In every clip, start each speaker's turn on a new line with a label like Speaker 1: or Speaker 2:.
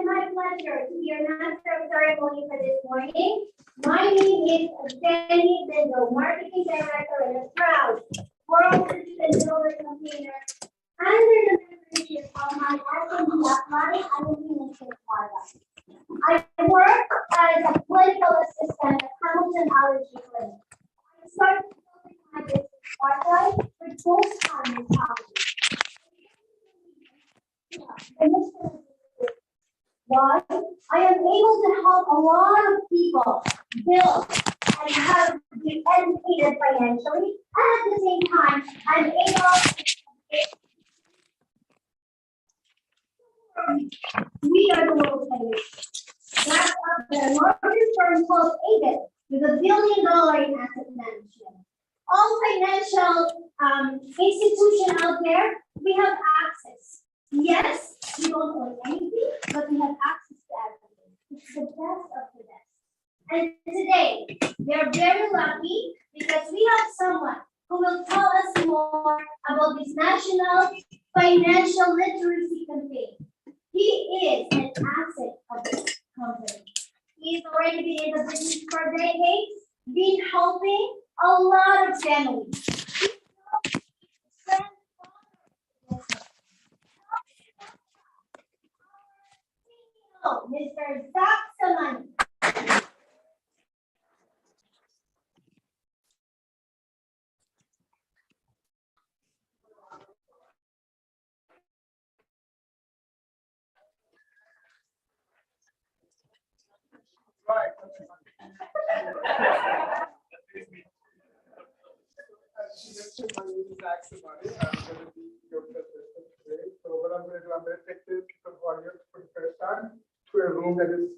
Speaker 1: My pleasure to be your master of ceremony for this morning. My name is Jenny Bindo, Marketing Director and a proud World Citizen Builder Campaigner under the membership of my SMB Athletic and Product. I work as a clinical assistant at Hamilton Allergy Clinic. I started my business part-time with full-time mentality. Why? I am able to help a lot of people build and have be educated financially, and at the same time, I'm able we are the world's biggest. That's the largest firm called ABIT with $1 billion in asset management. All financial institutions out there, we have access. Yes, we don't own anything, but we have access to everything. It's the best of the best. And today, we are very lucky because we have someone who will tell us more about this national financial literacy campaign. He is an asset of this company. He's already been in the business for decades, been helping a lot of families. Mr. Zach Samani.
Speaker 2: Right. As she mentioned, my name is Zach Samani. I'm going to be your presentation today. So what I'm going to do, I'm going to take the people who are here for the first time to a room that is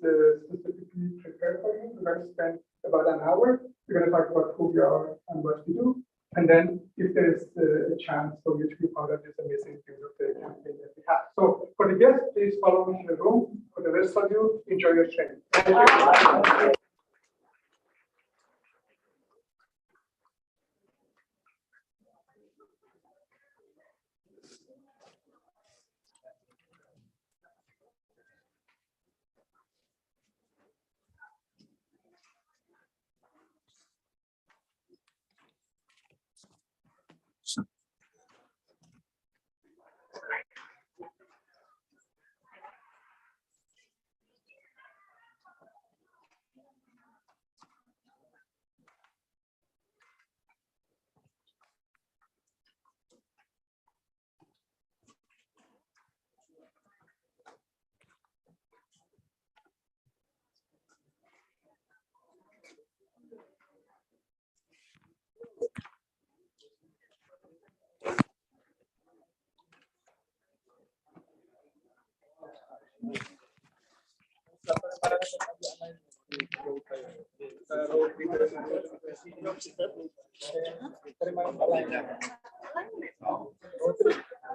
Speaker 2: specifically prepared for you. We're going to spend about an hour. We're going to talk about who we are and what we do. And then if there's a chance for you to be part of this amazing field of the campaign that we have. So for the guests, please follow me in the room. For the rest of you, enjoy your training. Thank you.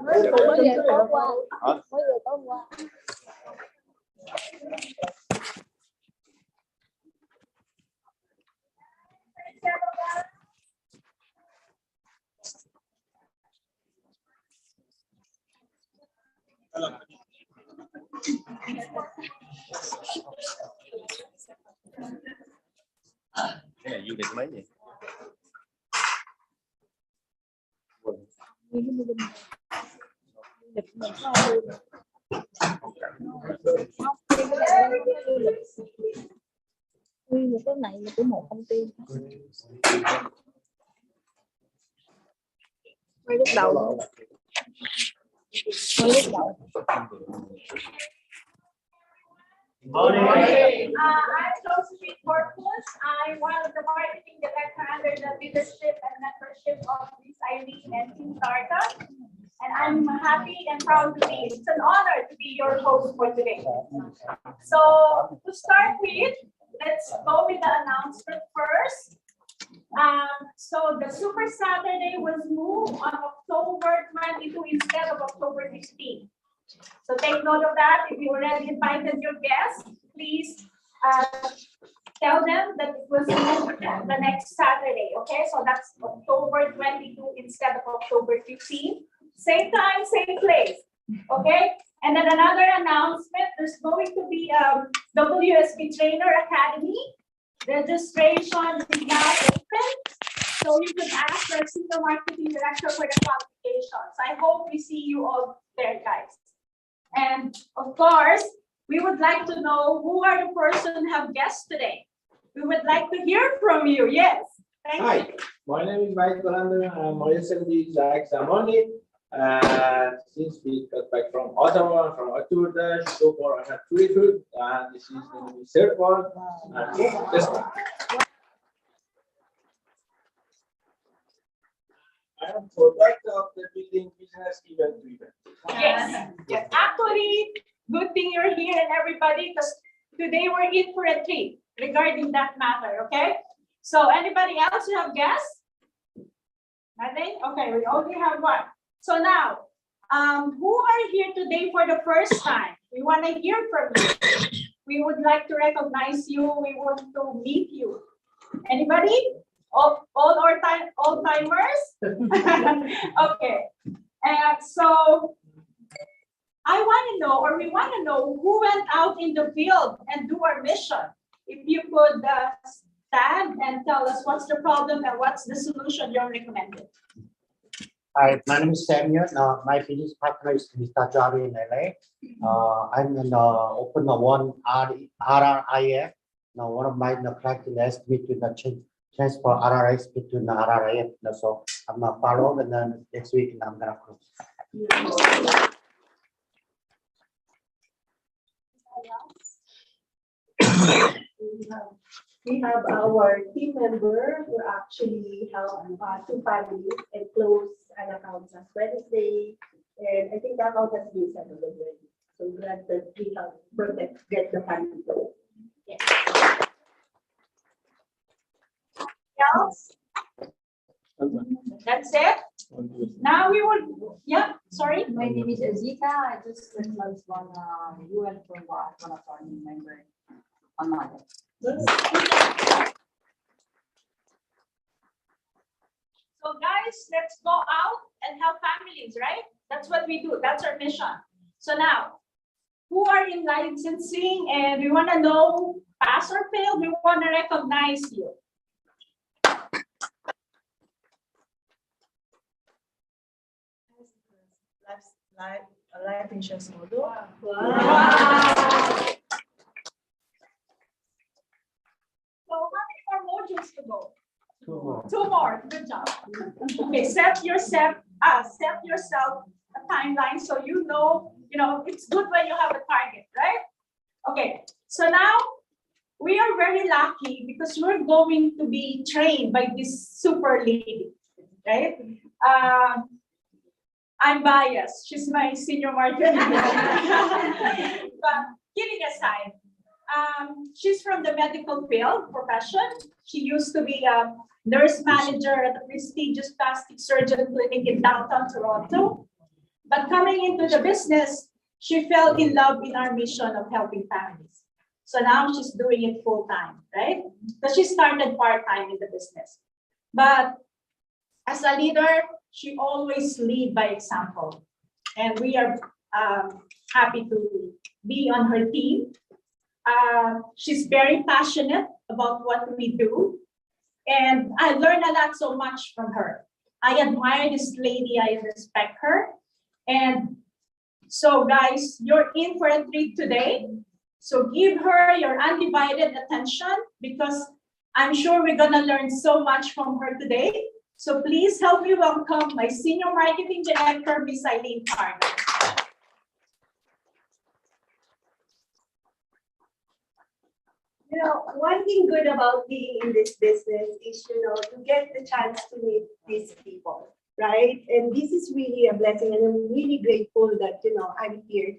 Speaker 3: Mới về tối qua. Mới về tối qua.
Speaker 4: Cái này du lịch mấy vậy?
Speaker 3: Lịch mình có ai luôn. Nguyên một cái này là của một công ty. Quay lúc đầu luôn. lúc đầu.
Speaker 5: I'm Josephine Corpus. I'm one of the marketing director under the leadership and mentorship of Miss Eileen and Team Startup. And I'm happy and proud to be. It's an honor to be your host for today. So to start with, let's go with the announcement first. So the Super Saturday was moved on October 22 instead of October 15. So take note of that. If you already invited your guests, please tell them that it was moved the next Saturday. Okay, so that's October 22 instead of October 15. Same time, same place. Okay, and then another announcement, there's going to be WSP Trainer Academy. Registration is now open. So you can ask our senior marketing director for the qualifications. I hope we see you all there, guys. And of course, we would like to know who are the person who have guests today. We would like to hear from you. Yes. Thank you.
Speaker 6: Hi, my name is Mike Colander. I'm recently Zach Zamoni. Since we got back from Ottawa, from our tour there, so far I have 3 tours, and this is going to be third one. And this one. I am product of the building business event to event.
Speaker 5: Yes. Yes. Actually, good thing you're here and everybody, because today we're in for a treat regarding that matter. Okay. So anybody else who have guests? Nothing? Okay, we only have one. So now, who are here today for the first time? We want to hear from you. We would like to recognize you. We want to meet you. Anybody? All timers? Okay. So I want to know, or we want to know, who went out in the field and do our mission. If you could stand and tell us what's the problem and what's the solution you're recommending.
Speaker 7: Hi, my name is Samuel. My business partner is Mr. Javi in LA. I'm in open one RRIF. Now, one of my practice asked me to transfer RRIs between the RRIF. So I'm gonna follow, and then next week I'm gonna close.
Speaker 8: We have our team member who actually helped 2 families and close an account last Wednesday. And I think that account has been settled already. So glad that we help get the family going.
Speaker 5: Yes. Else? That's it. Now we will. Yeah. Sorry.
Speaker 9: My name is Azita. I just closed one UN for one attorney member on Monday.
Speaker 5: So guys, let's go out and help families, right? That's what we do. That's our mission. So now, who are in licensing and we want to know, pass or fail, we want to recognize you.
Speaker 8: Life insurance model.
Speaker 5: Wow. So how many more modules to go?
Speaker 7: 2 more.
Speaker 5: 2 more. Good job. Okay, set yourself a timeline so you know it's good when you have a target, right? Okay, so now we are very lucky because we're going to be trained by this super lady, right? I'm biased. She's my senior marketing. But kidding aside, she's from the medical field profession. She used to be a nurse manager at a prestigious plastic surgeon clinic in downtown Toronto. But coming into the business, she fell in love in our mission of helping families. So now she's doing it full time, right? Because she started part-time in the business. But as a leader, she always lead by example. And we are happy to be on her team. She's very passionate about what we do. And I learned a lot so much from her. I admire this lady, I respect her. And so guys, you're in for a treat today. So give her your undivided attention because I'm sure we're gonna learn so much from her today. So please help me welcome my Senior Marketing Director, Miss Eileen Carter.
Speaker 8: You know, one thing good about being in this business is, to get the chance to meet these people, right? And this is really a blessing, and I'm really grateful that, I'm here.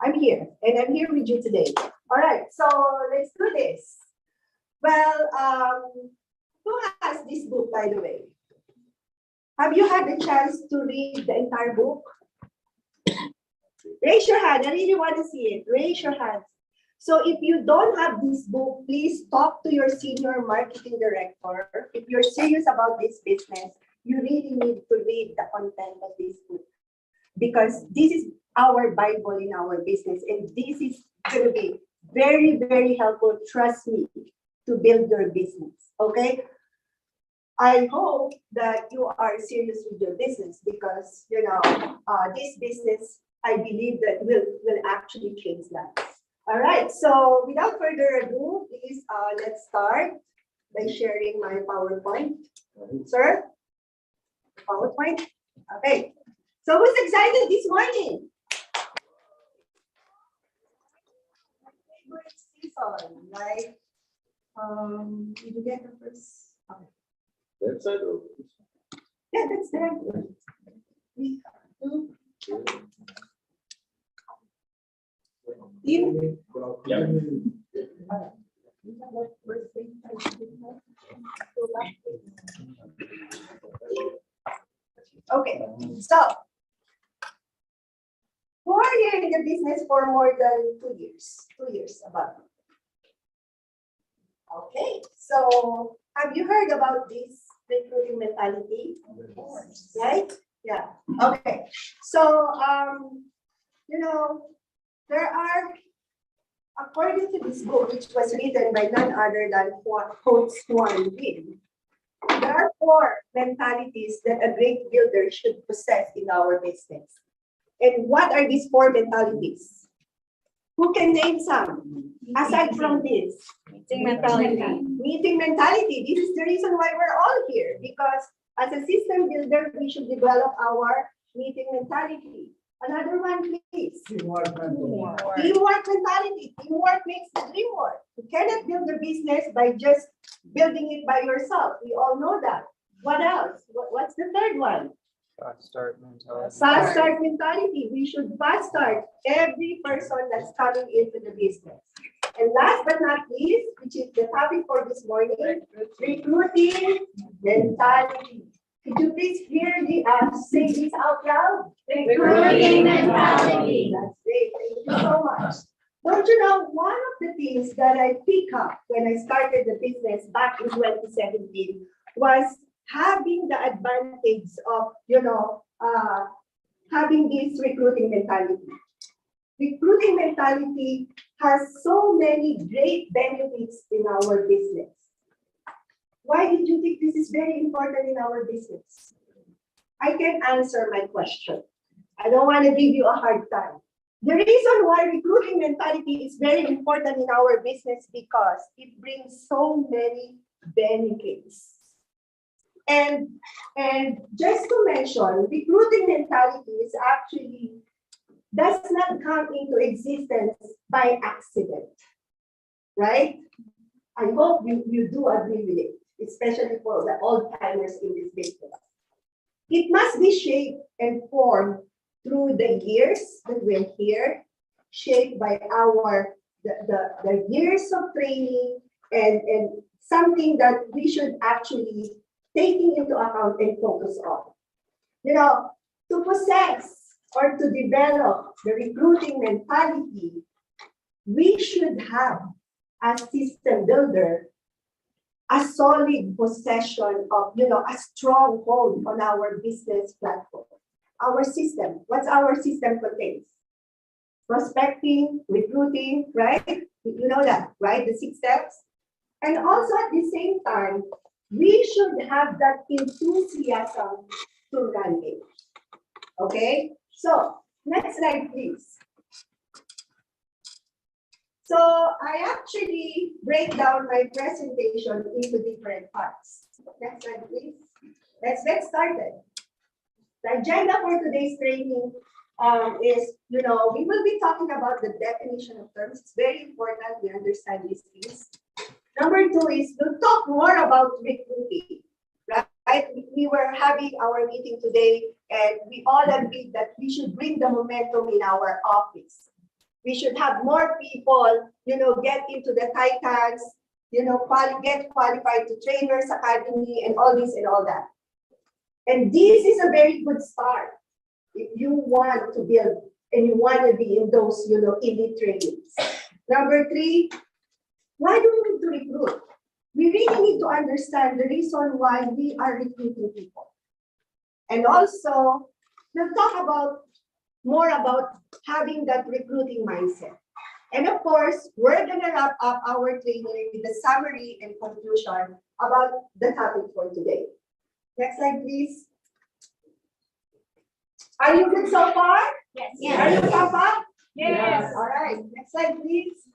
Speaker 8: I'm here, and I'm here with you today. All right, so let's do this. Well, who has this book, by the way? Have you had the chance to read the entire book? Raise your hand. I really want to see it. Raise your hand. So if you don't have this book, please talk to your senior marketing director. If you're serious about this business, you really need to read the content of this book, because this is our Bible in our business, and this is going to be very, very helpful, trust me, to build your business, okay? I hope that you are serious with your business, because, this business, I believe that will actually change lives. All right, so without further ado, please, let's start by sharing my PowerPoint. Sir? PowerPoint? Okay. So who's excited this morning? Favorite season, right? Did you get the first? Okay.
Speaker 6: Left side or?
Speaker 8: Yeah, that's there. 3, 2. Team?
Speaker 6: Yeah.
Speaker 8: Okay, so who are here in the business for more than 2 years? 2 years about. Okay, so have you heard about this recruiting mentality? Right? Yeah. Okay. So there are, according to this book, which was written by none other than Coach Juan Win, there are 4 mentalities that a great builder should possess in our business. And what are these 4 mentalities? Who can name some? Aside from this.
Speaker 3: Meeting mentality.
Speaker 8: Meeting mentality. This is the reason why we're all here. Because as a system builder, we should develop our meeting mentality. Another one, please.
Speaker 2: Teamwork mentality.
Speaker 8: Teamwork mentality. Teamwork makes the dream work. You cannot build a business by just building it by yourself. We all know that. What else? What's the third one?
Speaker 10: Fast start mentality.
Speaker 8: Fast start mentality. We should fast start every person that's coming into the business. And last but not least, which is the topic for this morning, recruiting mentality. Could you please clearly say this out loud?
Speaker 1: Recruiting mentality.
Speaker 8: That's great. Thank you so much. Don't you know, one of the things that I picked up when I started the business back in 2017 was having the advantage of, having this recruiting mentality. Recruiting mentality has so many great benefits in our business. Why did you think this is very important in our business? I can answer my question. I don't want to give you a hard time. The reason why recruiting mentality is very important in our business because it brings so many benefits. And just to mention, recruiting mentality is actually does not come into existence by accident, right? I hope you do agree with it, especially for the old timers in this business. It must be shaped and formed through the years that we're here, shaped by the years of training and something that we should actually taking into account and focus on. To possess or to develop the recruiting mentality, we should have, as system builder, a solid possession of, a stronghold on our business platform. Our system, what's our system contains? Prospecting, recruiting, right? You know that, right? The 6 steps. And also at the same time, we should have that enthusiasm to run it. Okay? So, next slide, please. So, I actually break down my presentation into different parts. Next slide, please. Let's get started. The agenda for today's training is, we will be talking about the definition of terms. It's very important we understand these things. Number two is we'll talk more about recruiting, right? We were having our meeting today and we all agreed that we should bring the momentum in our office. We should have more people, get into the Titans, get qualified to Trainers Academy and all this and all that. And this is a very good start if you want to build and you want to be in those, elite trainings. Number three, why do we need to recruit? We really need to understand the reason why we are recruiting people. And also, we'll talk more about having that recruiting mindset. And of course, we're gonna wrap up our training with the summary and conclusion about the topic for today. Next slide, please. Are you good so far?
Speaker 5: Yes.
Speaker 8: Are you Papa?
Speaker 5: Yes.
Speaker 8: All right, next slide, please.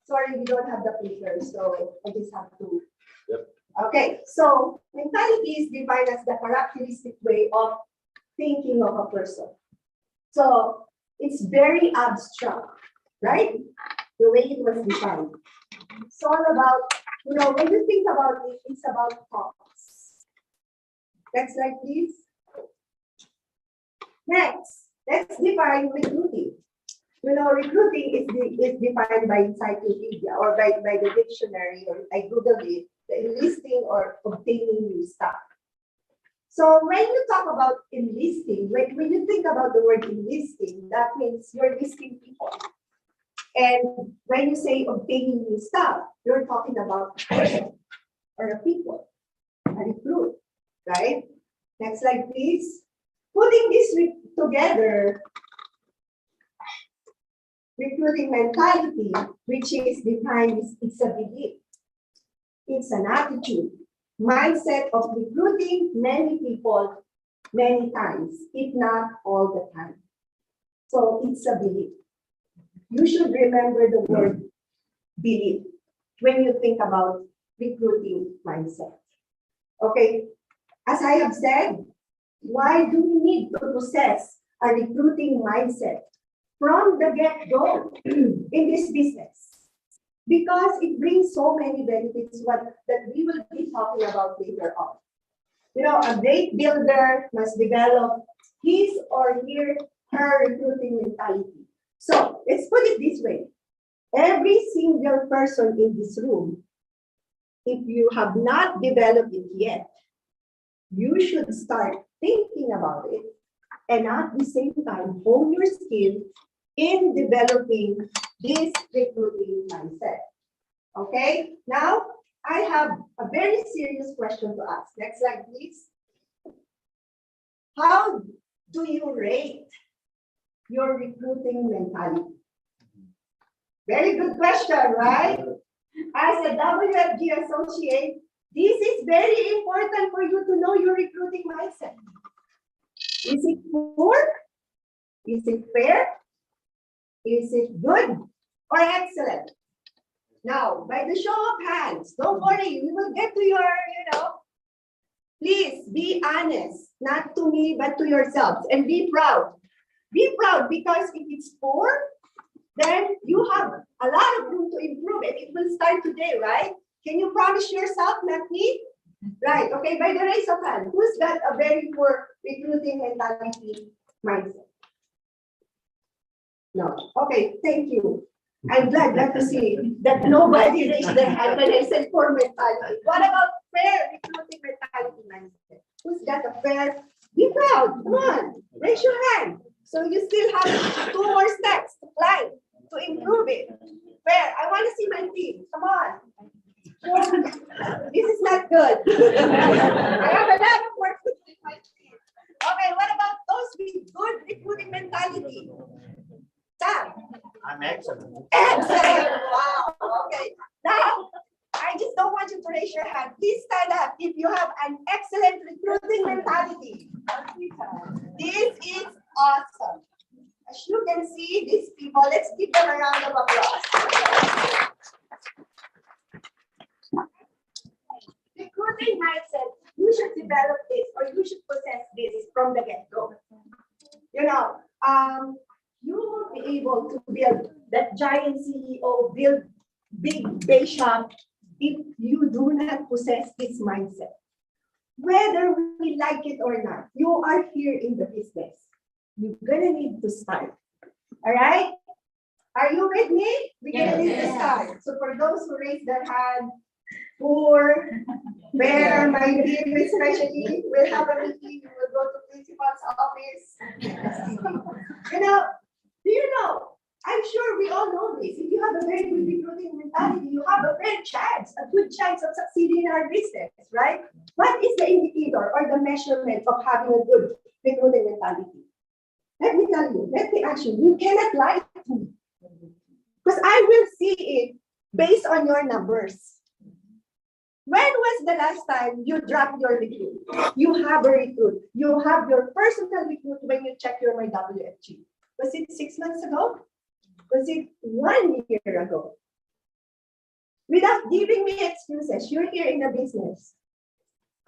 Speaker 8: Sorry, we don't have the picture, so I just have to.
Speaker 6: Yep.
Speaker 8: Okay, so mentality is defined as the characteristic way of thinking of a person. So it's very abstract, right? The way it was defined. It's all about, when you think about it, it's about thoughts. Next slide, please. Next, let's define recruiting. Recruiting is defined by encyclopedia or by the dictionary, or I Googled it, the enlisting or obtaining new staff. So when you talk about enlisting, when you think about the word enlisting, that means you're enlisting people. And when you say obtaining new staff, you're talking about a person or a people, a recruit, right? Next slide, please. Putting this together, recruiting mentality, which is defined as it's a belief, it's an attitude, mindset of recruiting many people many times, if not all the time. So it's a belief. You should remember the word belief when you think about recruiting mindset. Okay, as I have said, why do we need to possess a recruiting mindset from the get-go in this business? Because it brings so many benefits that we will be talking about later on. A great builder must develop his or her recruiting mentality. So let's put it this way. Every single person in this room, if you have not developed it yet, you should start thinking about it and at the same time hone your skill in developing this recruiting mindset. Okay, now I have a very serious question to ask. Next slide, please. How do you rate your recruiting mentality? Very good question, right? As a WFG associate, this is very important for you to know your recruiting mindset. Is it poor? Is it fair? Is it good or excellent? Now, by the show of hands, don't worry, we will get to your, please be honest, not to me, but to yourselves, and be proud. Be proud because if it's poor, then you have a lot of room to improve and it will start today, right? Can you promise yourself, not me? Right, okay, by the raise of hand, who's got a very poor recruiting mentality mindset? No, okay, thank you. I'm glad to see that nobody raised their hand when I said poor mentality. What about fair recruiting mentality mindset? Who's got a fair? Be proud, come on, raise your hand. So you still have 2 more steps to climb to improve it. Fair, I want to see my team, come on. This is not good. I have a lot of work to do with my team. Okay, what about those with good recruiting mentality? Sam?
Speaker 7: I'm excellent.
Speaker 8: Excellent. Wow. Okay. Now, I just don't want you to raise your hand. Please stand up if you have an excellent recruiting mentality. This is awesome. As you can see, these people, let's give them a round of applause. Recruiting mindset, you should develop this or you should possess this from the get-go. You will be able to build that giant CEO, build big base shop if you do not possess this mindset. Whether we like it or not, you are here in the business. You're gonna need to start. All right? Are you with me? We're gonna need to start. So for those who raised their hand, poor, where my team especially will have a meeting, we will go to principal's office. Do you know? I'm sure we all know this. If you have a very good recruiting mentality, you have a good chance of succeeding in our business, right? What is the indicator or the measurement of having a good recruiting mentality? Let me tell you, let me ask you, you cannot lie to me. Because I will see it based on your numbers. When was the last time you dropped your recruit? You have a recruit. You have your personal recruit when you check your My WFG. Was it 6 months ago? Was it 1 year ago? Without giving me excuses, you're here in the business.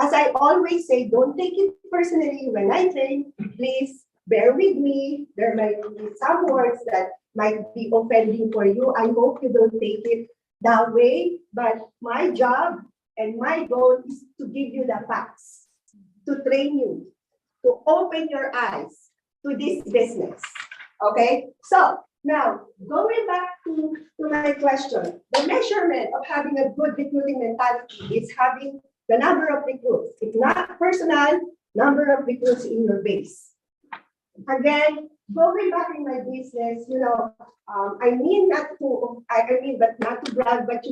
Speaker 8: As I always say, don't take it personally when I train. Please bear with me. There might be some words that might be offending for you. I hope you don't take it that way. But my job and my goal is to give you the facts, to train you, to open your eyes to this business. Okay? So, now, going back to my question, the measurement of having a good recruiting mentality is having the number of recruits. If not personal, number of recruits in your base. Again, going back in my business, but not to brag, but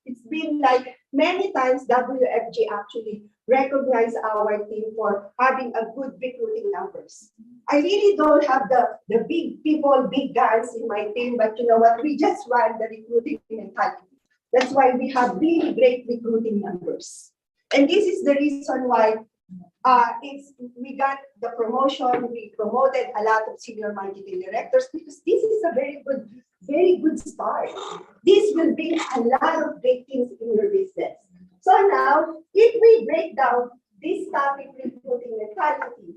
Speaker 8: it's been like many times WFG actually recognized our team for having a good recruiting numbers. I really don't have the big people, big guys in my team, but you know what? We just run the recruiting mentality. That's why we have really great recruiting numbers. And this is the reason why we got the promotion. We promoted a lot of senior marketing directors because this is a very good start. This will bring a lot of great things in your business. So now, if we break down this topic, recruiting mentality,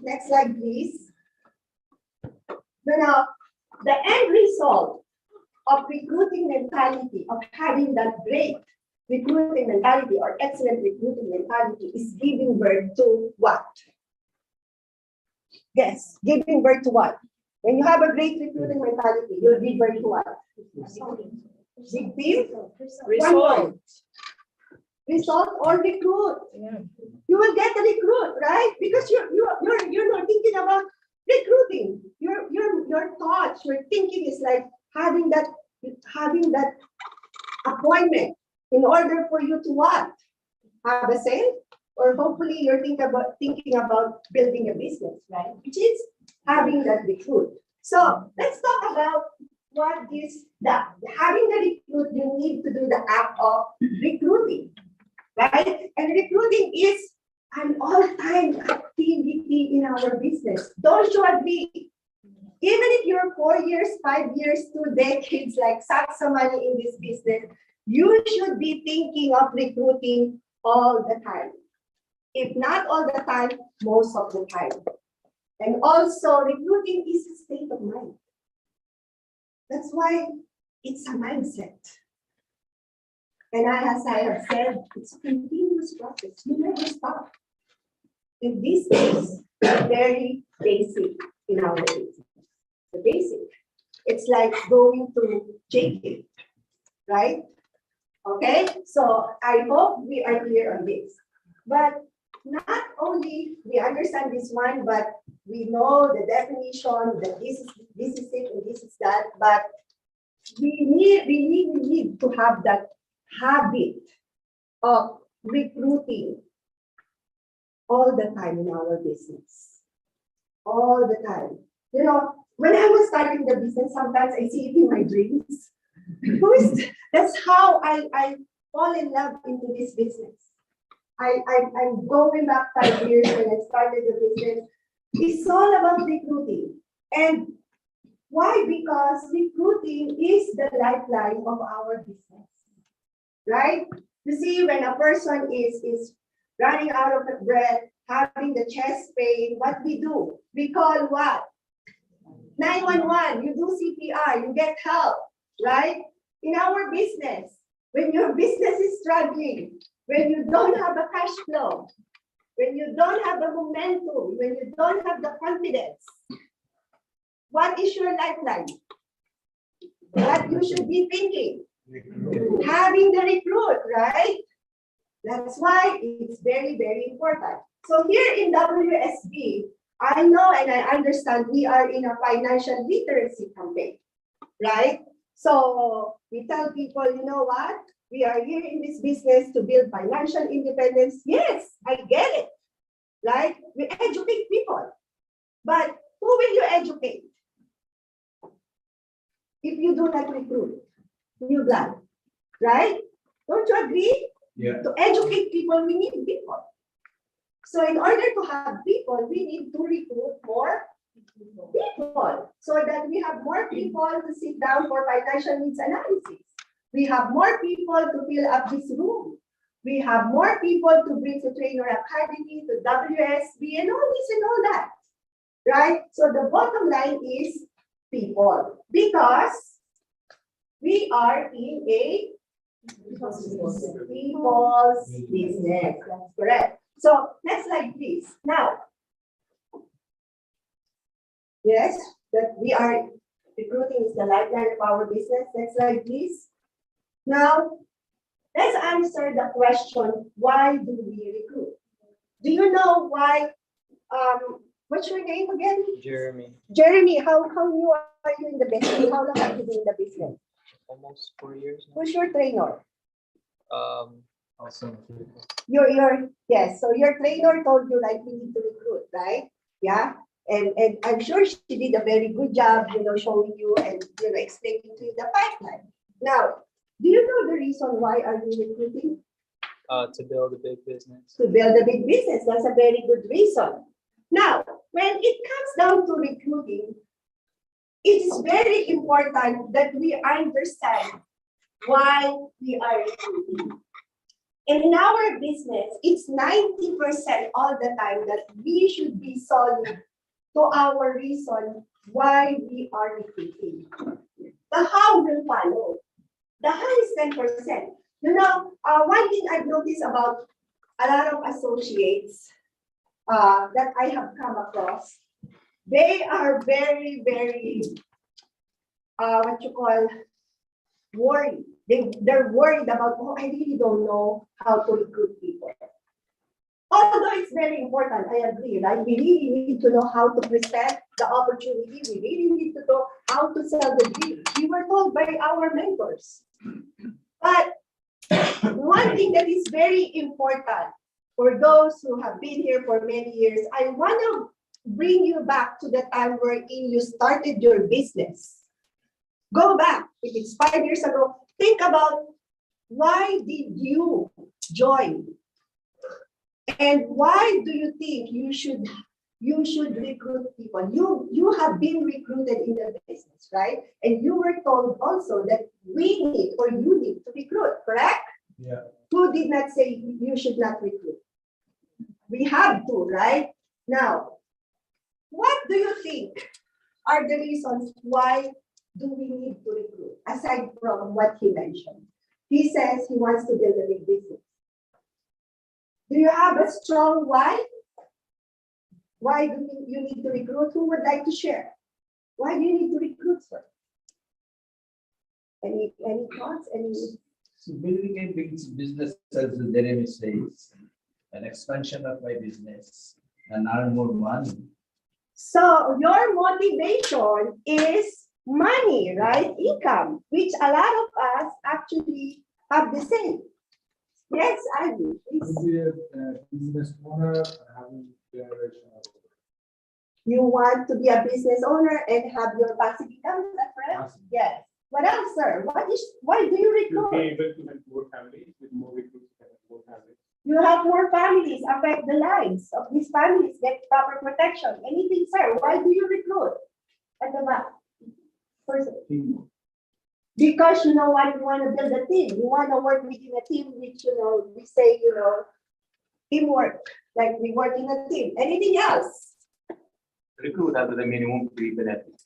Speaker 8: next slide, please. Now, the end result of recruiting mentality, of having that great recruiting mentality or excellent recruiting mentality is giving birth to what? Yes, giving birth to what? When you have a great recruiting mentality, you'll give birth to what? Big team? One word. Result or recruit. Yeah. You will get a recruit, right? Because you're not thinking about recruiting. Your thoughts, your thinking is like having that appointment in order for you to what? Have a sale? Or hopefully you're thinking about building a business, right? Which is having that recruit. So let's talk about what is that. Having the recruit, you need to do the act of recruiting, right? And recruiting is an all-time activity in our business. Don't you agree? Even if you're 4 years, 5 years, 2 decades, like such money in this business, you should be thinking of recruiting all the time. If not all the time, most of the time. And also, recruiting is a state of mind. That's why it's a mindset. And as I have said, it's a continuous process. You never stop. And this is very basic in our business. The basic. It's like going to JK, right? Okay, so I hope we are clear on this. But not only we understand this one, but we know the definition that this is it and this is that, but we need to have that habit of recruiting all the time in our business. All the time. You know, when I was starting the business, sometimes I see it in my dreams. That's how I fall in love into this business. I'm going back 5 years when I started the business. It's all about recruiting. And why? Because recruiting is the lifeline of our business. Right? You see, when a person is running out of breath, having the chest pain, what we do? We call what? 911. You do CPR, you get help, right? in our business, when your business is struggling, when you don't have a cash flow, when you don't have the momentum, when you don't have the confidence, what is your lifeline? What you should be thinking? Having the recruit, right? That's why it's very, very important. So here in WSB, I know and I understand we are in a financial literacy campaign, right? So we tell people, you know what? We are here in this business to build financial independence. Yes, I get it, right? We educate people. But who will you educate if you do not recruit new blood, right? Don't you agree?
Speaker 6: Yeah.
Speaker 8: To educate people, we need people. So in order to have people, we need to recruit more people so that we have more people to sit down for financial needs analysis. We have more people to fill up this room. We have more people to bring to Trainer Academy, to WSB, and all this and all that, right? So the bottom line is people, because we are in a people's business. That's correct. So next slide, please. Now, yes, that we are recruiting is the lifeline of our business. Next slide, please. Now, let's answer the question, why do we recruit? Do you know why? What's your name again?
Speaker 10: Jeremy,
Speaker 8: Jeremy, how new are you in the business? How long have you been in the business?
Speaker 10: almost 4 years now.
Speaker 8: Who's your trainer?
Speaker 10: Also,
Speaker 8: Yes, so your trainer told you like we need to recruit, right? Yeah. And I'm sure she did a very good job, showing you and explaining to you the pipeline. Now, do you know the reason why are you recruiting?
Speaker 10: to build a big business.
Speaker 8: To build a big business. That's a very good reason. Now, when it comes down to recruiting, it is very important that we understand why we are recruiting. In our business, it's 90% all the time that we should be solid to our reason why we are recruiting. The how will follow. The how is 10%. One thing I've noticed about a lot of associates that I have come across, they are very, very, worried. They're worried about, I really don't know how to recruit people. Although it's very important, I agree, right? We really need to know how to present the opportunity. We really need to know how to sell the deal. We were told by our mentors. But one thing that is very important for those who have been here for many years, I want to bring you back to the time wherein you started your business. Go back, if it's 5 years ago, think about why did you join? And why do you think you should recruit people? You have been recruited in the business, right? And you were told also that we need or you need to recruit, correct?
Speaker 6: Yeah.
Speaker 8: Who did not say you should not recruit? We have to, right? Now, what do you think are the reasons why do we need to recruit, aside from what he mentioned? He says he wants to build a big business. Do you have a strong why? Why do you need to recruit? Who would like to share? Why do you need to recruit, sir? Any thoughts?
Speaker 6: So building a big business, as Jeremy says, an expansion of my business and earn more money.
Speaker 8: So your motivation is money, right? Income, which a lot of us actually have the same. Yes, I do.
Speaker 2: To be a business owner, having generational.
Speaker 8: You want to be a business owner and have your passive income, is that correct?
Speaker 2: Passive.
Speaker 8: Yes. What else, sir? Why do you
Speaker 2: To be
Speaker 8: recruit?
Speaker 2: able to have more families, with more recruits, you can have more families.
Speaker 8: You have more families, affect the lives of these families, get proper protection. Anything, sir? Why do you recruit? At the back. Person. Because you know what, you want to build a team. You want to work within a team, which we say, teamwork. Like we work in a team. Anything else?
Speaker 4: Recruit has the minimum three benefits.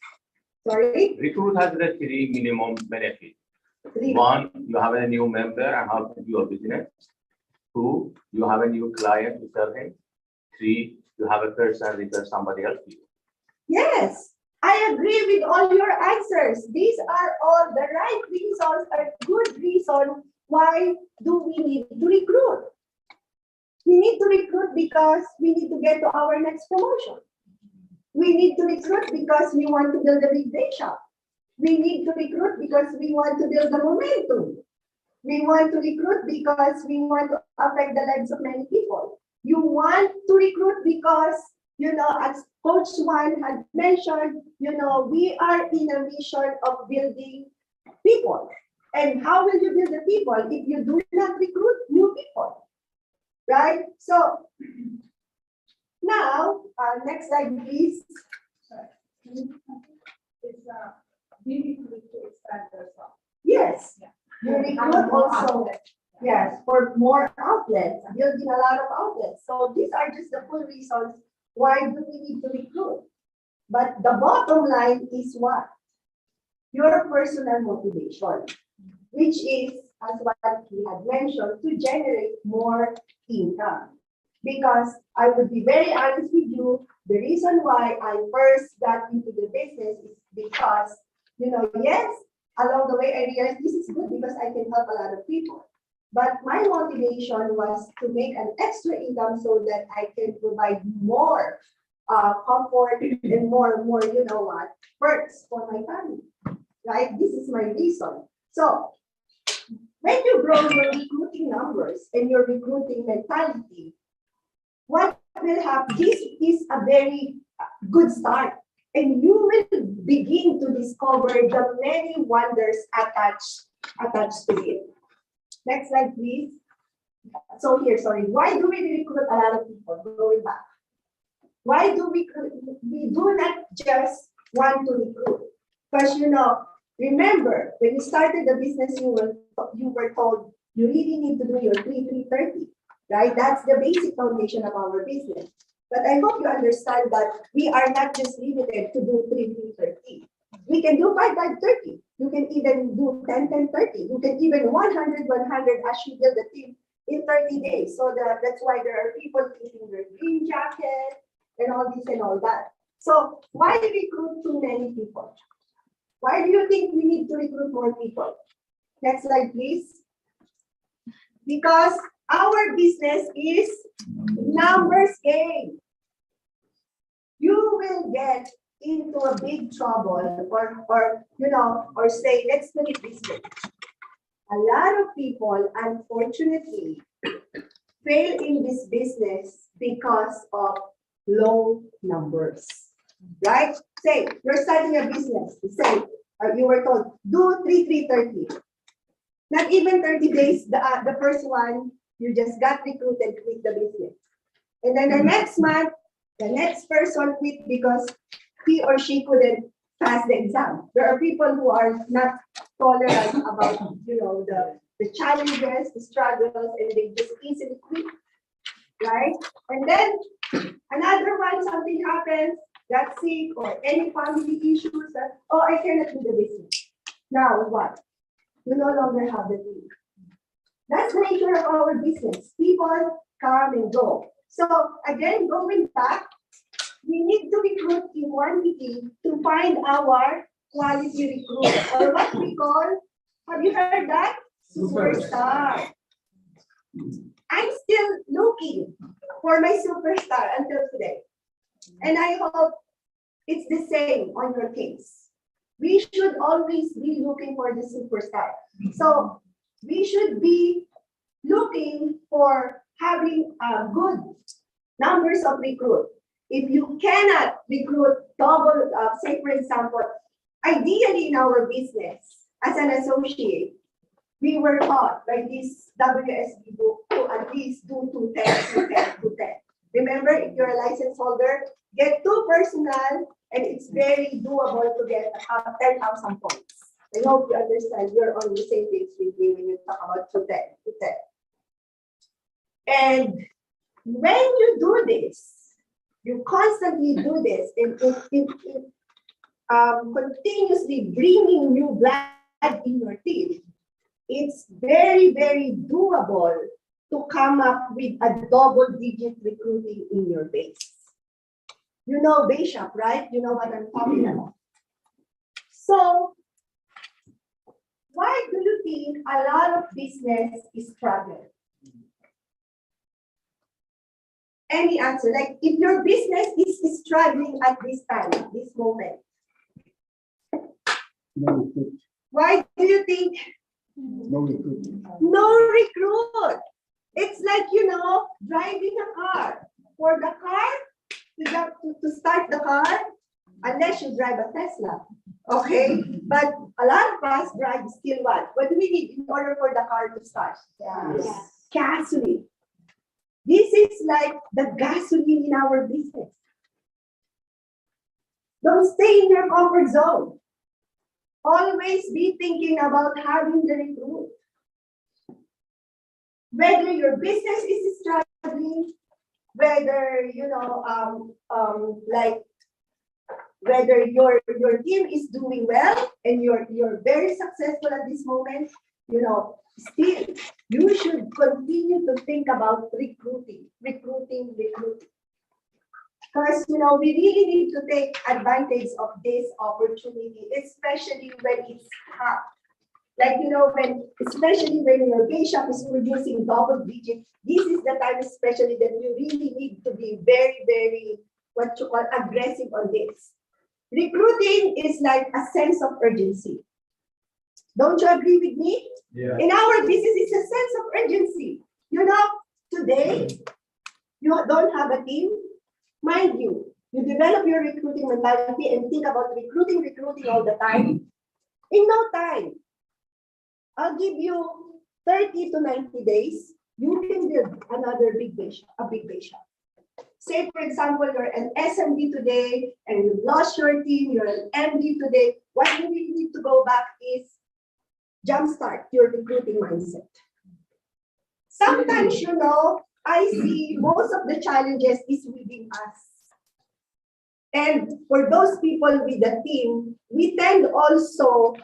Speaker 8: Sorry?
Speaker 4: Recruit has the three minimum benefits. One, you have a new member and help your business. Two, you have a new client to serve him. Three, you have a person refer somebody else to you.
Speaker 8: Yes, I agree with all your answers. These are all the right reasons, are good reason why do we need to recruit. We need to recruit because we need to get to our next promotion. We need to recruit because we want to build a big day shop. We need to recruit because we want to build the momentum. We want to recruit because we want to affect the lives of many people. You want to recruit because, as Coach Juan had mentioned, we are in a mission of building people. And how will you build the people if you do not recruit new people? Right? So now, next slide, please.
Speaker 2: It's really good to expand yourself.
Speaker 8: Yes, you recruit also. Yes, for more outlets, building a lot of outlets. So these are just the full reasons why do we need to recruit. But the bottom line is what? Your personal motivation, which is, as what we had mentioned, to generate more income. Because I would be very honest with you, the reason why I first got into the business is because, yes, along the way I realized this is good because I can help a lot of people. But my motivation was to make an extra income so that I can provide more comfort and more, perks for my family, right? This is my reason. So when you grow your recruiting numbers and your recruiting mentality, what will happen? This is a very good start, and you will begin to discover the many wonders attached to it. Next slide, please. So here, why do we recruit a lot of people? Going back. Why do we do not just want to recruit? Because, remember, when you started the business, you were told you really need to do your 3-3-30, right? That's the basic foundation of our business. But I hope you understand that we are not just limited to do 3-3-30. We can do 5-5-30. You can even do 10-10-30. You can even 100-100 as you build the team in 30 days. So that's why there are people keeping their green jacket and all this and all that. So why recruit too many people? Why do you think we need to recruit more people? Next slide, please. Because our business is numbers game. You will get into a big trouble or say, let's put it this way. A lot of people, unfortunately, fail in this business because of low numbers, right? Say, you're starting a business. Say, you were told, do 3-3-30. Not even 30 days, the first one, you just got recruited, quit the business. And then the next month, the next person quit because he or she couldn't pass the exam. There are people who are not tolerant about, the challenges, the struggles, and they just easily quit, right? And then another one, something happens, got sick, or any family issues that, I cannot do the business. Now what? You no longer have the team. That's the nature of our business. People come and go. So again, going back, we need to recruit in quantity to find our quality recruit, or what we call, have you heard that? Superstar. I'm still looking for my superstar until today. And I hope it's the same on your case. We should always be looking for the superstar. So we should be looking for having good numbers of recruit. If you cannot recruit double, say for example, ideally in our business, as an associate, we were taught by this WSB book to at least do 210, 210. Remember, if you're a license holder, get 2 personal, and it's very doable to get 10,000 points. I hope you understand. You're on the same page with me when you talk about 210. And when you do this, you constantly do this, and continuously bringing new blood in your team, it's very, very doable to come up with a double-digit recruiting in your base. You know base shop, right? You know what I'm talking about. So, why do you think a lot of business is struggling? Any answer? Like, if your business is struggling at this time, this moment, why do you think?
Speaker 2: No recruit.
Speaker 8: No recruit. It's like, you know, driving a car. For the car, to start the car, unless you drive a Tesla, okay? But a lot of us drive still what? What do we need in order for the car to start?
Speaker 2: Yes.
Speaker 8: Gasoline. This is like the gasoline in our business. Don't stay in your comfort zone. Always be thinking about having the recruit. Whether your business is struggling, whether you know, like whether your team is doing well and you're very successful at this moment, you know, still you should continue to think about recruiting. Because you know we really need to take advantage of this opportunity, especially when it's hot. Like, you know, especially when your base shop is producing double digits, this is the time especially that you really need to be very, very, what you call, aggressive on this. Recruiting is like a sense of urgency. Don't you agree with me?
Speaker 2: Yeah.
Speaker 8: In our business, it's a sense of urgency. You know, today, you don't have a team, mind you, you develop your recruiting mentality and think about recruiting all the time. In no time, I'll give you 30 to 90 days, you can build another big base shop, a big base shop. Say, for example, you're an SMD today and you've lost your team, you're an MD today. What you really need to go back is jumpstart your recruiting mindset. Sometimes, you know, I see most of the challenges is within us. And for those people with the team, we tend also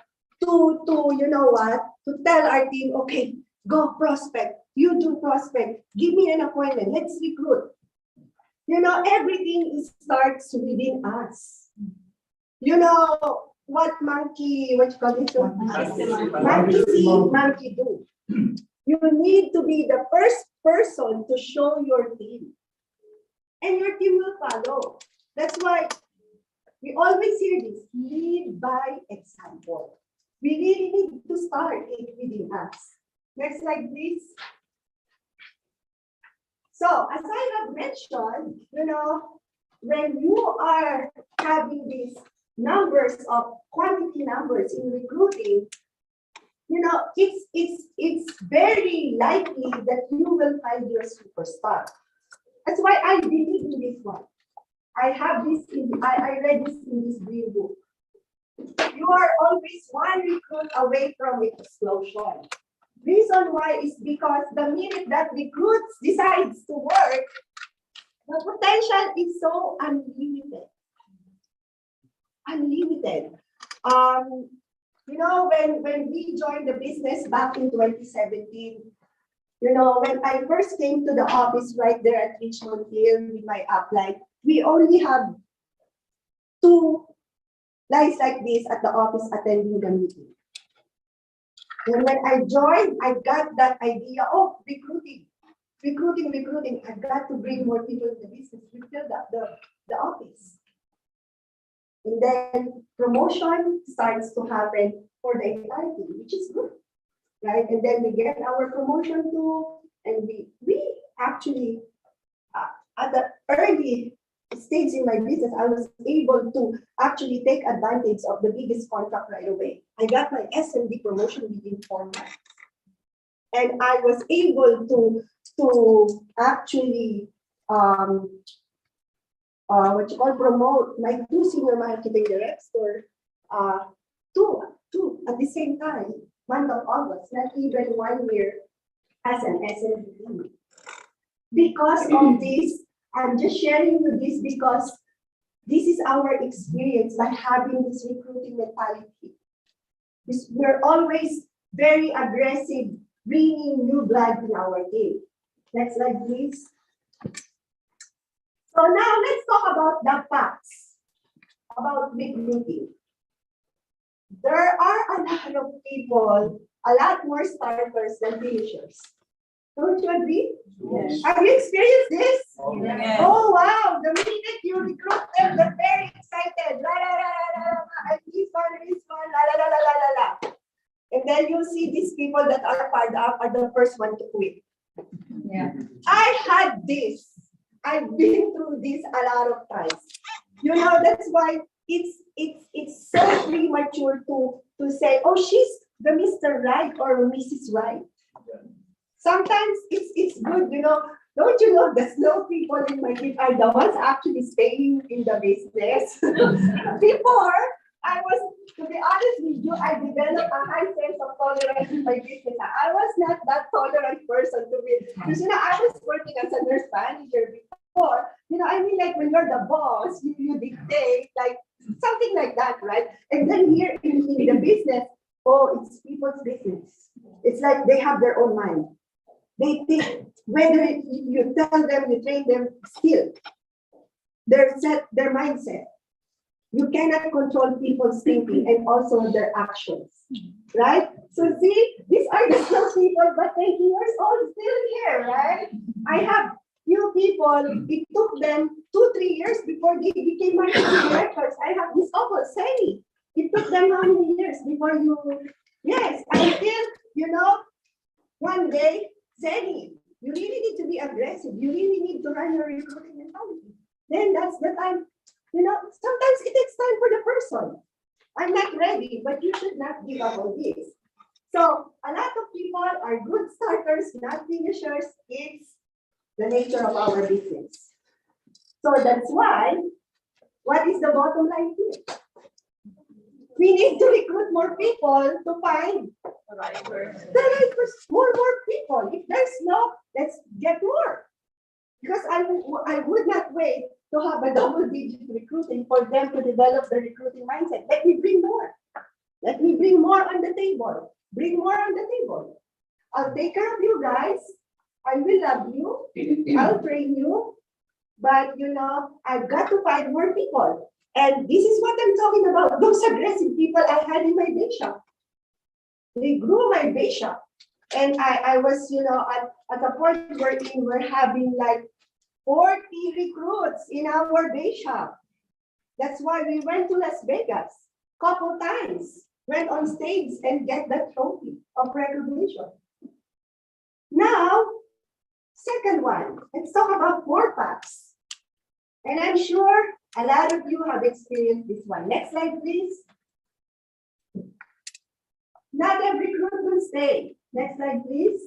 Speaker 8: to you know what, to tell our team, okay, go prospect, you do prospect, give me an appointment, let's recruit. You know, everything starts within us. You know, what you call it? Monkey see, monkey do. You need to be the first person to show your team. And your team will follow. That's why we always hear this, lead by example. We really need to start it within us. Next slide, please. So, as I have mentioned, you know, when you are having these numbers of quantity numbers in recruiting, you know, it's very likely that you will find your superstar. That's why I believe in this one. I have this I read this in this green book. You are always one recruit away from explosion. Reason why is because the minute that recruits decides to work, the potential is so unlimited. Unlimited. You know, when we joined the business back in 2017, you know, when I first came to the office right there at Richmond Hill with my upline, we only have 2 guys like this at the office attending the meeting. And when I joined, I got that idea of recruiting. I got to bring more people in the business. We filled up the office. And then promotion starts to happen for the entire team, which is good, right? And then we get our promotion too, and we actually, at the early stage in my business, I was able to actually take advantage of the biggest contract right away. I got my SMD promotion within 4 months. And I was able to actually, promote my 2 senior marketing directors, 2 at the same time, month of August, not even 1 year as an SMD. Because of this, I'm just sharing with this because this is our experience by having this recruiting mentality. We're always very aggressive, bringing new blood in our team. Next slide, please. So now let's talk about the facts about recruiting. There are a lot of people, a lot more starters than finishers. Don't you agree?
Speaker 9: Yes.
Speaker 8: Have you experienced this?
Speaker 9: Yes.
Speaker 8: Oh wow, the minute you recruit them, they're very excited. La la la la la la, and this one, la la la la la la la. And then you see these people that are fired up are the first one to quit.
Speaker 9: Yeah.
Speaker 8: I had this. I've been through this a lot of times. You know, that's why it's so premature to say, oh, she's the Mr. Right or Mrs. Right. Sometimes it's good, you know. Don't you know the slow people in my team are the ones actually staying in the business? Before, I was, to be honest with you, I developed a high sense of tolerance in my business. I was not that tolerant person to be, because you know, I was working as a nurse manager before. You know, I mean, like when you're the boss, you dictate, like something like that, right? And then here in the business, oh, it's people's business. It's like they have their own mind. They think whether you tell them, you train them, still their mindset. You cannot control people's thinking and also their actions, right? So see, these are the slow people, but 20 years old, still here, right? I have few people, it took them 2-3 years before they became marketing directors. I have this couple, Sally. It took them how many years before you, yes, until, you know, one day, Sally, you really need to be aggressive. You really need to run your recruiting mentality. Then that's the time. You know, sometimes it takes time for the person. I'm not ready, but you should not give up on this. So a lot of people are good starters, not finishers. It's the nature of our business. So that's why, what is the bottom line here? We need to recruit more people to find the right person. More people. If there's no, let's get more. Because I would not wait to have a double-digit recruiting for them to develop the recruiting mindset. Let me bring more. Let me bring more on the table. Bring more on the table. I'll take care of you guys. I will love you. I'll train you. But, you know, I've got to find more people. And this is what I'm talking about. Those aggressive people I had in my bake shop. They grew my bake shop. And I was, you know, at a point where we're having like 40 recruits in our bake shop. That's why we went to Las Vegas a couple times, went on stage and get that trophy of recognition. Now, second one, let's talk about more facts. And I'm sure a lot of you have experienced this one. Next slide, please. Not every recruit will stay. Next slide, please.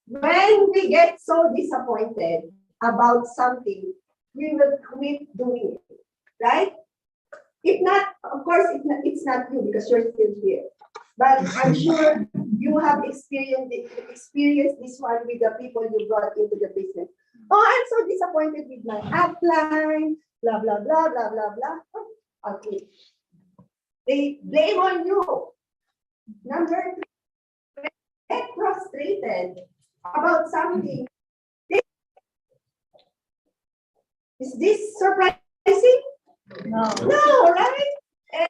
Speaker 8: When we get so disappointed about something, we will quit doing it, right? If not, of course, it's not you because you're still here. But I'm sure you have experienced this one with the people you brought into the business. Oh, I'm so disappointed with my upline, blah, blah, blah, blah, blah, blah. I'll quit. They blame on you. Number 3, get frustrated about something. Is this surprising?
Speaker 9: No.
Speaker 8: No, right? And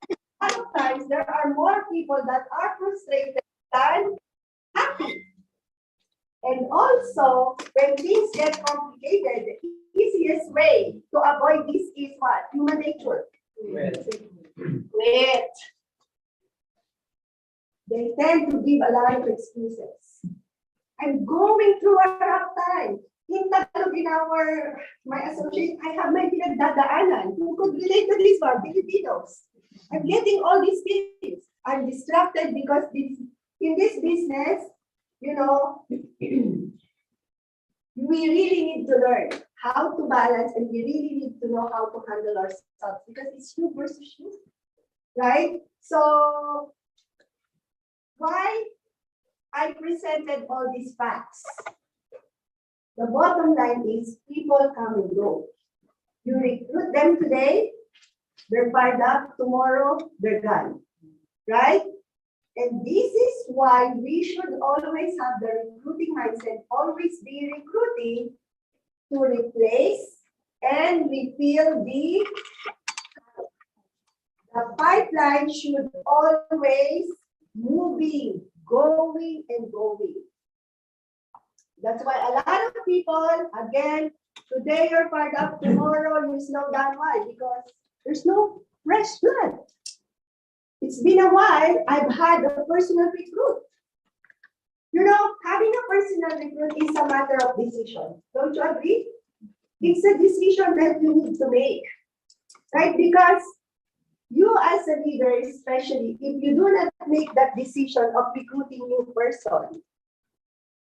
Speaker 8: a lot of times there are more people that are frustrated than happy. And also, when things get complicated, the easiest way to avoid this is what? Human nature. Quit. They tend to give a lot of excuses. I'm going through a rough time. In Tagalog, in my associate, I have my pinagdadaanan. Who could relate to this one? Filipinos. I'm getting all these things. I'm distracted because in this business, you know, we really need to learn how to balance, and we really need to know how to handle ourselves because it's you versus you, right? So, why I presented all these facts? The bottom line is people come and go. You recruit them today, they're fired up, tomorrow, they're gone, right? And this is why we should always have the recruiting mindset, always be recruiting to replace and refill the pipeline should always moving, going and going. That's why a lot of people, again, today you're fired up, tomorrow you slow down. Why? Because there's no fresh blood. It's been a while, I've had a personal recruit. You know, having a personal recruit is a matter of decision. Don't you agree? It's a decision that you need to make, right? Because you as a leader, especially, if you do not make that decision of recruiting new person,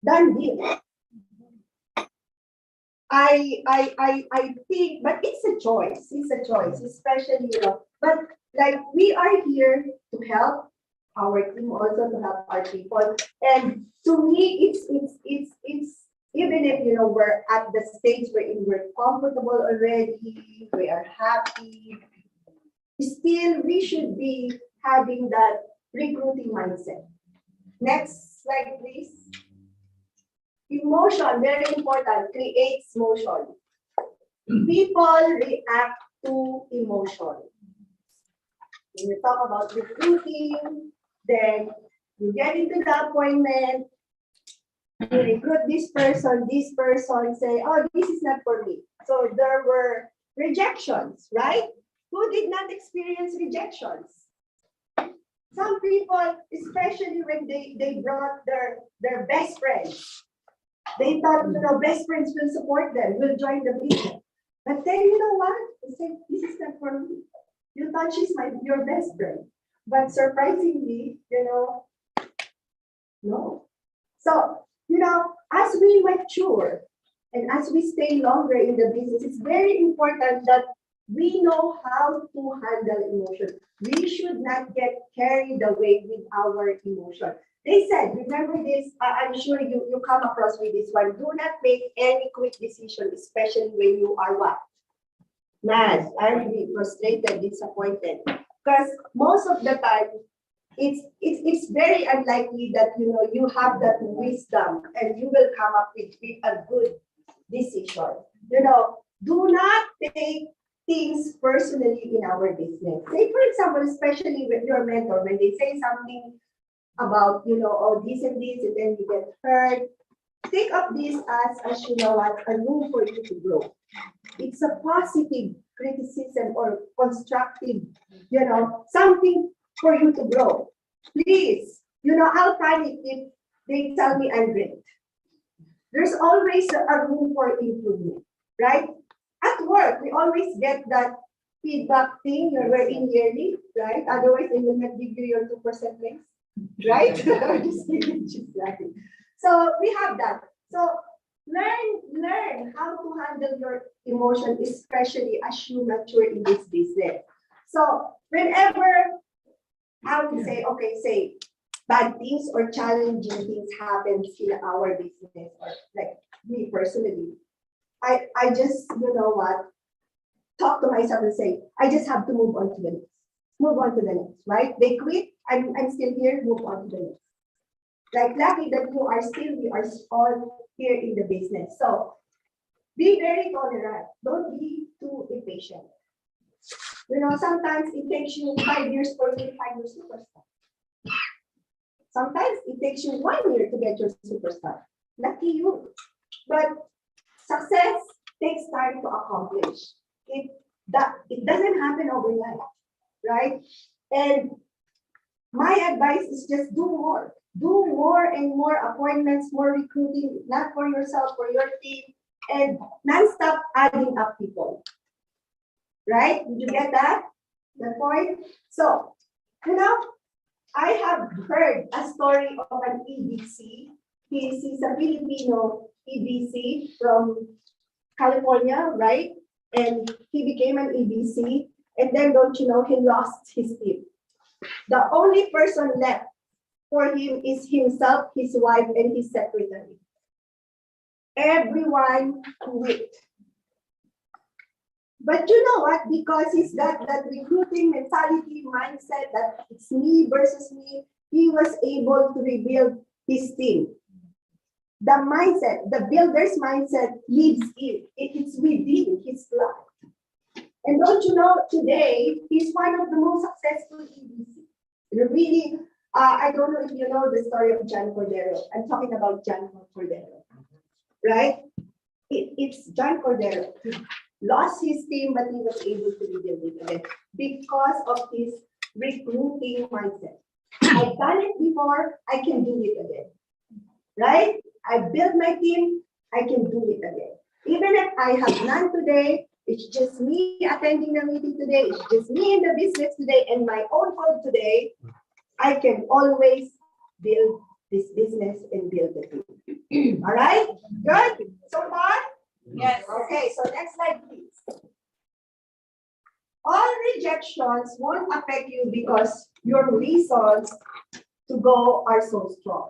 Speaker 8: done deal. I think, but it's a choice. It's a choice, especially, you know, but like we are here to help our team, also to help our people. And to me, it's even if, you know, we're at the stage where we're comfortable already, we are happy, still we should be having that recruiting mindset. Next slide, please. Emotion, very important, creates motion. People react to emotion. When you talk about recruiting, then you get into the appointment, you recruit this person say, oh, this is not for me. So there were rejections, right? Who did not experience rejections? Some people, especially when they brought their best friends, they thought, you know, best friends will support them, will join the business. But then, you know what? They said, this is not for me. You thought she's your best friend. But surprisingly, you know, no. So, you know, as we mature and as we stay longer in the business, it's very important that we know how to handle emotion. We should not get carried away with our emotion. They said, remember this, I'm sure you come across with this one. Do not make any quick decision, especially when you are what? Mad, angry, frustrated, disappointed. Because most of the time, it's very unlikely that, you know, you have that wisdom and you will come up with a good decision. You know, do not take things personally in our business. Say, for example, especially with your mentor, when they say something about, you know, oh, this and this, and then you get hurt, think of this as you know what, a room for you to grow. It's a positive criticism or constructive, you know, something for you to grow. Please, you know, I'll panic if they tell me I'm great. There's always a room for improvement, right? At work, we always get that feedback thing, you're in yearly, right? Otherwise, they will not give you your 2% links, right? Just kidding, just laughing. So we have that. So learn how to handle your emotion, especially as you mature in this business. So whenever I would say, okay, say bad things or challenging things happen in our business, or like me personally, I just, you know what, talk to myself and say, I just have to move on to the next. Move on to the next, right? They quit, I'm still here, move on to the next. Like lucky that we are all here in the business. So be very tolerant. Don't be too impatient. You know, sometimes it takes you 5 years for you to find your superstar. Sometimes it takes you 1 year to get your superstar. Lucky you. But success takes time to accomplish. It doesn't happen overnight, right? And my advice is just do more. Do more and more appointments, more recruiting, not for yourself, for your team, and non-stop adding up people. Right? Did you get that? The point? So, you know, I have heard a story of an EDC. He's a Filipino EDC from California, right? And he became an EDC. And then, don't you know, he lost his team. The only person left for him is himself, his wife, and his secretary. Everyone quit. But you know what? Because he's got that recruiting mentality, mindset that it's me versus me, he was able to rebuild his team. The mindset, the builder's mindset lives in, it's within his blood. And don't you know, today, he's one of the most successful EDC. Really, I don't know if you know the story of John Cordero. I'm talking about John Cordero, right? It's John Cordero. He lost his team, but he was able to rebuild it again because of his recruiting mindset. I've done it before, I can do it again, right? I built my team, I can do it again. Even if I have none today, it's just me attending the meeting today, it's just me in the business today, and my own home today, I can always build this business and build the team. All right? Good? So far?
Speaker 5: Yes.
Speaker 8: Okay, so next slide, please. All rejections won't affect you because your reasons to go are so strong.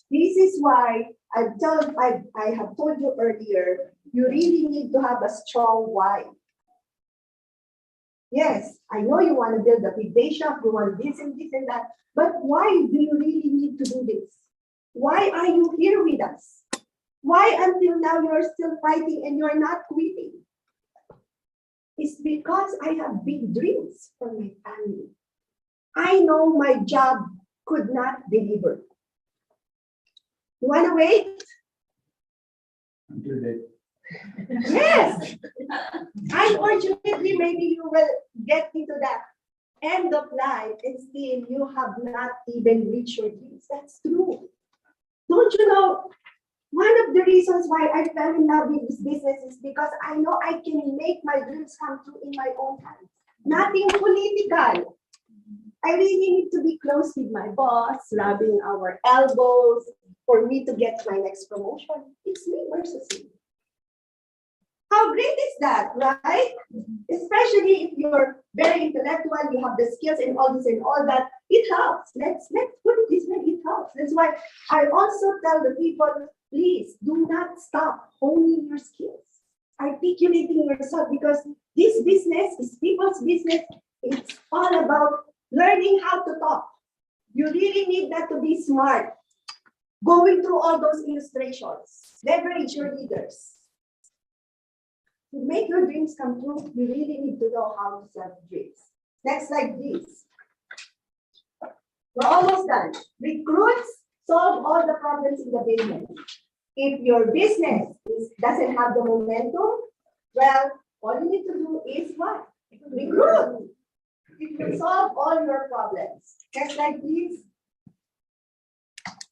Speaker 8: This is why I have told you earlier, you really need to have a strong why. Yes, I know you want to build a big day shop, you want this and that, but why do you really need to do this? Why are you here with us? Why until now you're still fighting and you're not quitting? It's because I have big dreams for my family. I know my job could not deliver. You want to wait?
Speaker 6: Until then.
Speaker 8: Yes. Unfortunately, maybe you will get into that end of life and still you have not even reached your dreams. That's true. Don't you know? One of the reasons why I fell in love with this business is because I know I can make my dreams come true in my own hands. Nothing political. I really need to be close with my boss, rubbing our elbows for me to get my next promotion. It's me versus me. How great is that, right? Especially if you're very intellectual, you have the skills and all this and all that, it helps. Let's put it this way, it helps. That's why I also tell the people, please do not stop honing your skills, articulating yourself, because this business is people's business. It's all about learning how to talk. You really need that to be smart. Going through all those illustrations, leverage your leaders. To make your dreams come true, you really need to know how to sell dreams. Next slide, please. We're almost done. Recruits solve all the problems in the business. If your business doesn't have the momentum, well, all you need to do is what? Recruit. It will solve all your problems. Next slide, please.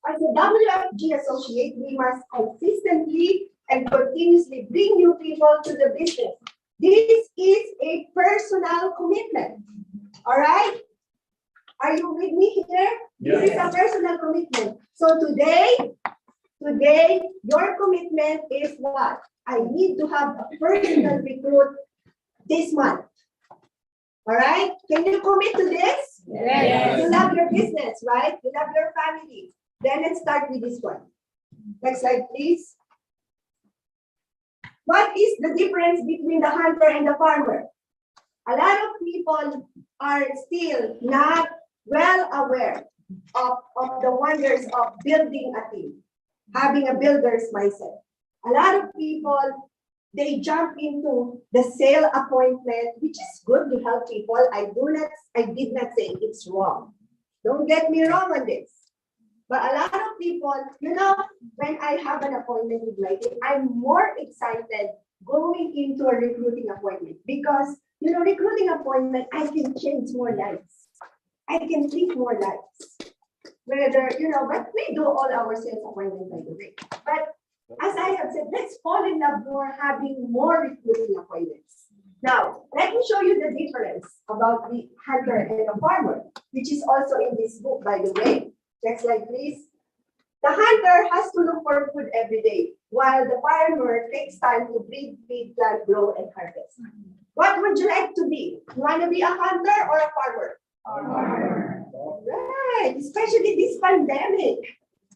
Speaker 8: As a WFG associate, we must consistently and continuously bring new people to the business. This is a personal commitment. All right? Are you with me here? Yes. This is a personal commitment. So today, your commitment is what? I need to have a personal recruit this month. All right? Can you commit to this?
Speaker 3: Yes.
Speaker 8: You love your business, right? You love your family. Then let's start with this one. Next slide, please. What is the difference between the hunter and the farmer? A lot of people are still not well aware of the wonders of building a team, having a builder's mindset. A lot of people, they jump into the sale appointment, which is good to help people. I did not say it's wrong. Don't get me wrong on this. But a lot of people, you know, when I have an appointment with my team, I'm more excited going into a recruiting appointment because, you know, recruiting appointment, I can change more lives. I can treat more lives. Whether, you know, but we do all our sales appointments, by the way. But as I have said, let's fall in love more having more recruiting appointments. Now, let me show you the difference about the hunter and the farmer, which is also in this book, by the way. Next slide, please. The hunter has to look for food every day, while the farmer takes time to breed, feed, plant, grow, and harvest. What would you like to be? You want to be a hunter or a farmer? Farmer. Right, especially this pandemic.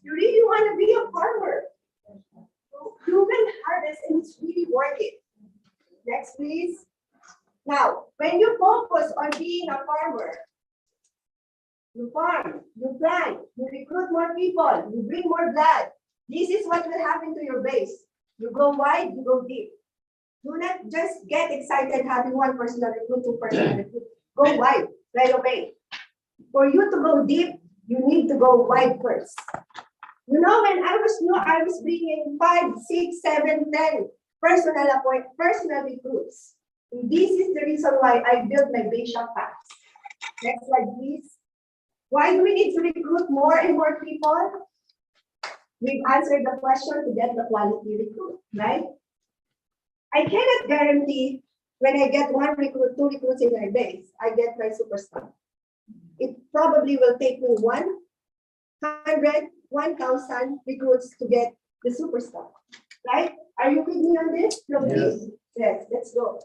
Speaker 8: You really want to be a farmer. You can harvest and it's really worth it. Next, please. Now, when you focus on being a farmer, you farm, you plant, you recruit more people, you bring more blood. This is what will happen to your base. You go wide, you go deep. Do not just get excited having one personal recruit, two personal recruit. Go wide right away. For you to go deep, you need to go wide first. You know, when I was new, I was bringing 5, 6, 7, 10 personal recruits. And this is the reason why I built my base shop packs. Next slide, please. Why do we need to recruit more and more people? We've answered the question to get the quality recruit, right? I cannot guarantee when I get 1 recruit, 2 recruits in my base, I get my superstar. It probably will take me 100, 1,000 recruits to get the superstar, right? Are you with me on this?
Speaker 6: Yes.
Speaker 8: Yes, let's go.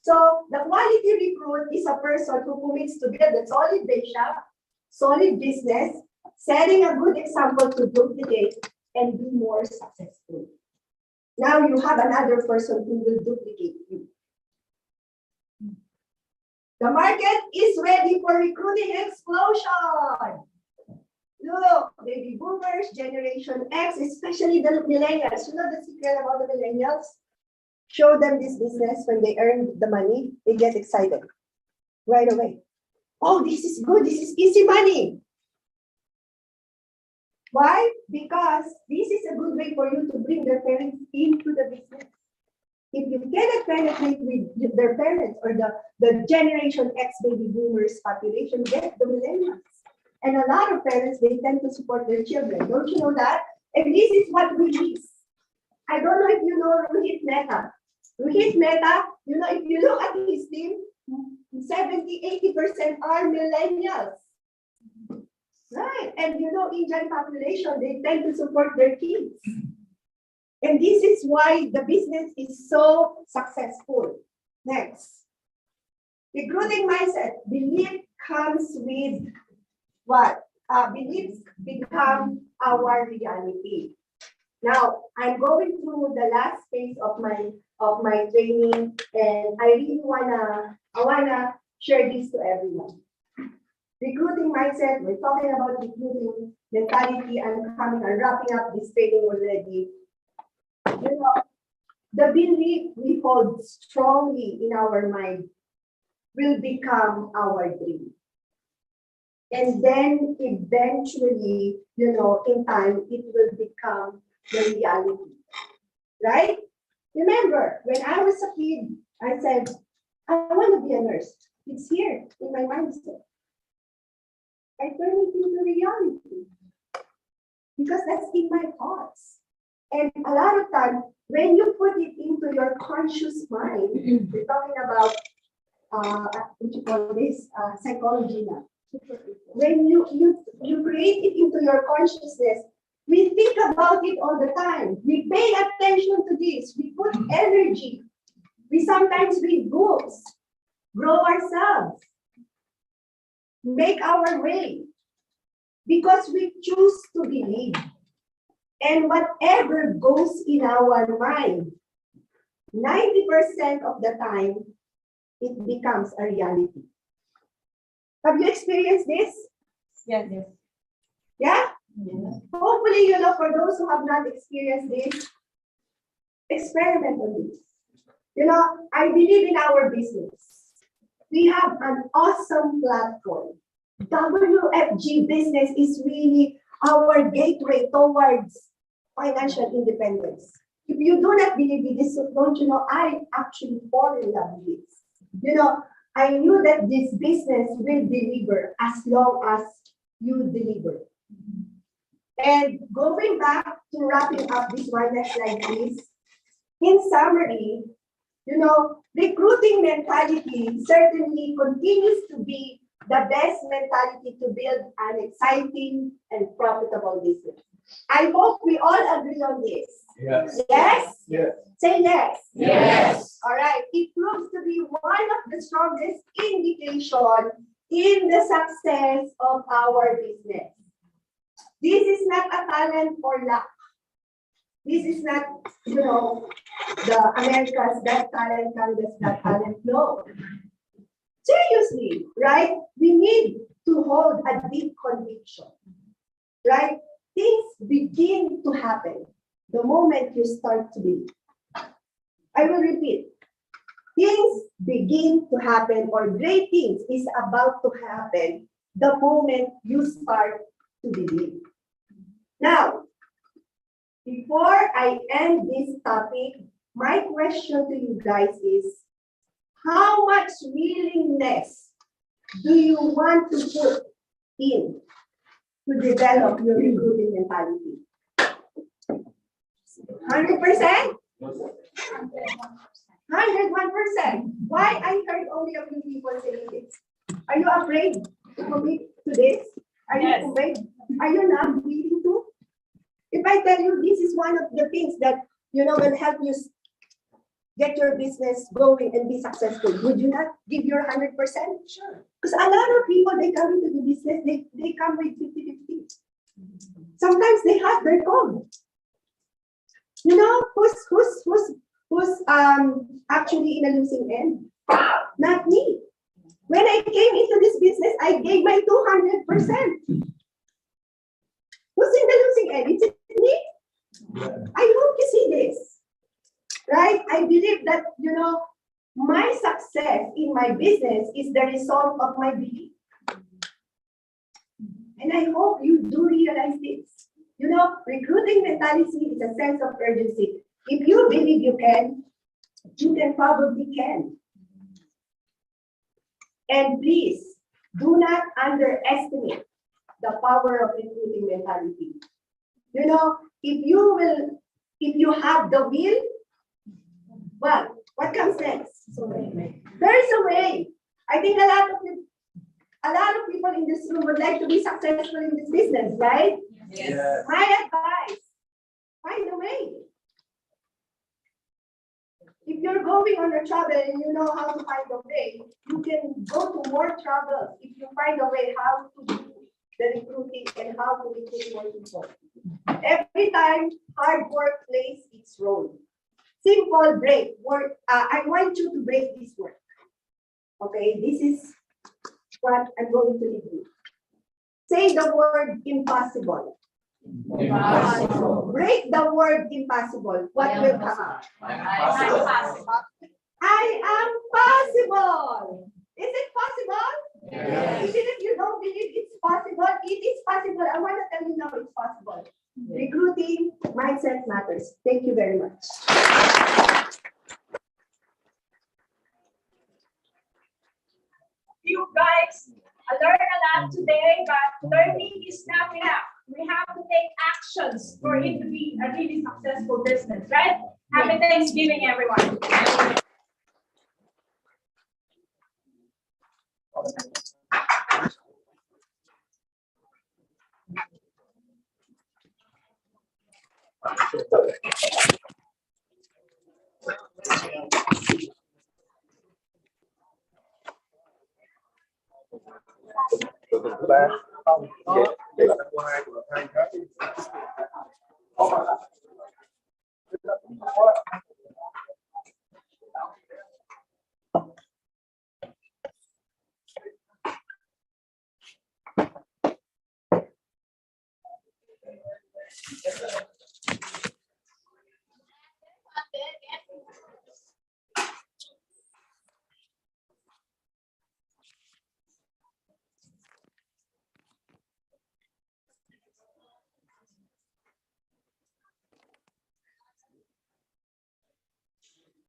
Speaker 8: So the quality recruit is a person who commits to build a solid base shop, solid business, setting a good example to duplicate and be more successful. Now you have another person who will duplicate you. The market is ready for recruiting explosion. Look, baby boomers, Generation X, especially the millennials. You know the secret about the millennials? Show them this business when they earn the money, they get excited right away. Oh, this is good, this is easy money. Why? Because this is a good way for you to bring their parents into the business. If you cannot penetrate with their parents or the Generation X baby boomers population, get the millennials. And a lot of parents, they tend to support their children. Don't you know that? And this is what we miss. I don't know if you know Rohit Mehta. Rohit Mehta, you know, if you look at his team, 70–80% are millennials. Right. And you know, Indian population, they tend to support their kids. And this is why the business is so successful. Next. Recruiting mindset. Belief comes with what? Beliefs become our reality. Now, I'm going through the last phase of my training, and I really wanna share this to everyone. Recruiting mindset, we're talking about recruiting mentality. I'm wrapping up this training already. You know, the belief we hold strongly in our mind will become our dream. And then eventually, you know, in time, it will become the reality, right? Remember, when I was a kid, I said, I want to be a nurse. It's here in my mindset. I turn it into reality because that's in my thoughts. And a lot of times, when you put it into your conscious mind, we're talking about what you call this psychology now. When you create it into your consciousness, we think about it all the time. We pay attention to this. We put energy. We sometimes read books, grow ourselves, make our way, because we choose to believe. And whatever goes in our mind, 90% of the time, it becomes a reality. Have you experienced this?
Speaker 9: Yes.
Speaker 8: Yeah?
Speaker 9: Yes.
Speaker 8: Hopefully, you know, for those who have not experienced this, experiment on this. You know, I believe in our business. We have an awesome platform. WFG business is really our gateway towards financial independence. If you do not believe in this, don't you know, I actually fall in love with this. You know, I knew that this business will deliver as long as you deliver. And going back to wrapping up this one, next slide, please. In summary, you know, recruiting mentality certainly continues to be the best mentality to build an exciting and profitable business. I hope we all agree on this.
Speaker 6: Yes.
Speaker 8: Yes?
Speaker 6: Yes.
Speaker 8: Say yes.
Speaker 6: Yes.
Speaker 8: All right. It proves to be one of the strongest indication in the success of our business. This is not a talent or luck. This is not, you know, the America's Got Talent, Canada's Got Talent. No. Seriously, right? We need to hold a deep conviction, right? Things begin to happen the moment you start to believe. I will repeat. Things begin to happen, or great things is about to happen the moment you start to believe. Now, before I end this topic, my question to you guys is, how much willingness do you want to put in to develop your recruiting mentality? 100%? 101%. Why I heard only a few people saying this? Are you afraid to commit to this? Are you afraid? Are you not willing to? If I tell you this is one of the things that will help you get your business going and be successful, would you not give your 100%? Sure. Because a lot of people, they come into the business, they come with 50-50. Sometimes they have their code. Who's actually in a losing end? Not me. When I came into this business, I gave my 200%. Who's in the losing end? Is it me? I hope you see this. Right? I believe that, my success in my business is the result of my belief. And I hope you do realize this. Recruiting mentality is a sense of urgency. If you believe you can probably can. And please, do not underestimate the power of recruiting mentality. If you have the will, well, what comes next? There is a way. I think a lot of people in this room would like to be successful in this business, right? Yes. My advice, find a way. If you're going on a travel and you know how to find a way, you can go to more travel if you find a way how to do the recruiting and how to recruit more people. Every time hard work plays its role. Simple break work. I want you to break this word. Okay, this is what I'm going to leave you. Say the word impossible. Impossible. Break the word impossible. What will come out? I am possible. Is it possible? Yes. Even if you don't believe it's possible, it is possible. I want to tell you now it's possible. Recruiting mindset matters. Thank you very much.
Speaker 5: You guys learned a lot today, but learning is not enough. We have to take actions for it to be a really successful business, right? Happy Thanksgiving, everyone.